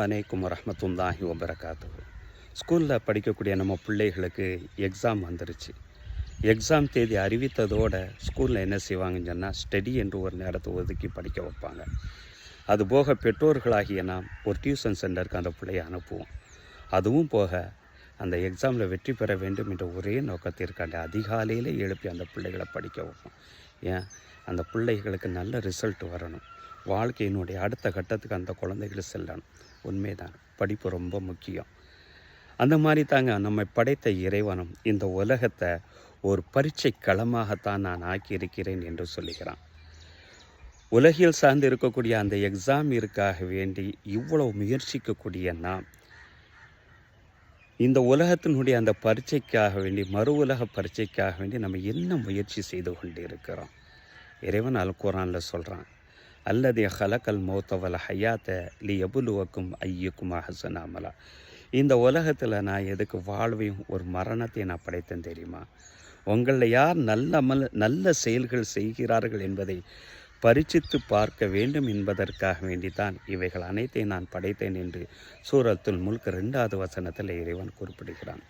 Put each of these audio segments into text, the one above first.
அலைக்கும் வரஹ்மத்துல்லாஹி வபரகாத்துஹு. ஸ்கூலில் படிக்கக்கூடிய நம்ம பிள்ளைகளுக்கு எக்ஸாம் வந்துருச்சு. எக்ஸாம் தேதி அறிவித்ததோட ஸ்கூலில் என்ன செய்வாங்கன்னு சொன்னால், ஸ்டடி என்று ஒரு நேரத்தை ஒதுக்கி படிக்க வைப்பாங்க. அதுபோக பெற்றோர்களாகிய நாம் ஒரு டியூஷன் சென்டருக்கு அந்த பிள்ளையை அனுப்புவோம். அதுவும் போக அந்த எக்ஸாமில் வெற்றி பெற வேண்டும் என்ற ஒரே நோக்கத்திற்காண்டி அதிகாலையில் எழுப்பி அந்த பிள்ளைகளை படிக்க வைப்போம். ஏன், அந்த பிள்ளைகளுக்கு நல்ல ரிசல்ட் வரணும், வாழ்க்கையினுடைய அடுத்த கட்டத்துக்கு அந்த குழந்தைகள் செல்லணும். உண்மைதான், படிப்பு ரொம்ப முக்கியம். அந்த மாதிரி தாங்க நம்மை படைத்த இறைவனும் இந்த உலகத்தை ஒரு பரீட்சை களமாகத்தான் நான் ஆக்கியிருக்கிறேன் என்று சொல்லுகிறான். உலகில் சார்ந்து இருக்கக்கூடிய அந்த எக்ஸாமிற்காக வேண்டி இவ்வளவு முயற்சிக்கக்கூடிய நாம் இந்த உலகத்தினுடைய அந்த பரீட்சைக்காக வேண்டி, மறு உலக பரீட்சைக்காக வேண்டி நம்ம என்ன முயற்சி செய்து கொண்டு இருக்கிறோம்? இறைவன் அல் குர்ஆனில் சொல்கிறான், அல்லதி ஹலக்கல் மௌத்தவல் ஹயாத்த லி எபுலுவக்கும் ஐயுக்கும் அஹ்சனு அமலா. இந்த உலகத்தில் நான் எதுக்கு வாழ்வையும் ஒரு மரணத்தை நான் படைத்தேன் தெரியுமா? உங்களில் யார் நல்ல செயல்கள் செய்கிறார்கள் என்பதை பரீட்சித்து பார்க்க வேண்டும் என்பதற்காக வேண்டித்தான் இவைகள் அனைத்தையும் நான் படைத்தேன் என்று சூரத்துல் முல்க் 2வது வசனத்தில் இறைவன் குறிப்பிடுகிறான்.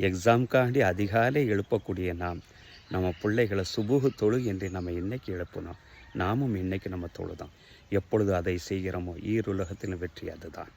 எக்ஸாம்காண்டி அதிகாலை எழுப்பக்கூடிய நம்ம பிள்ளைகளை சுபுகு தொழு என்று நம்ம இன்னைக்கு எழுப்பணும். நாமும் இன்னைக்கு நம்ம தொழுதோம். எப்பொழுது அதை செய்கிறோமோ ஈருலகத்திலும் வெற்றி அதுதான்.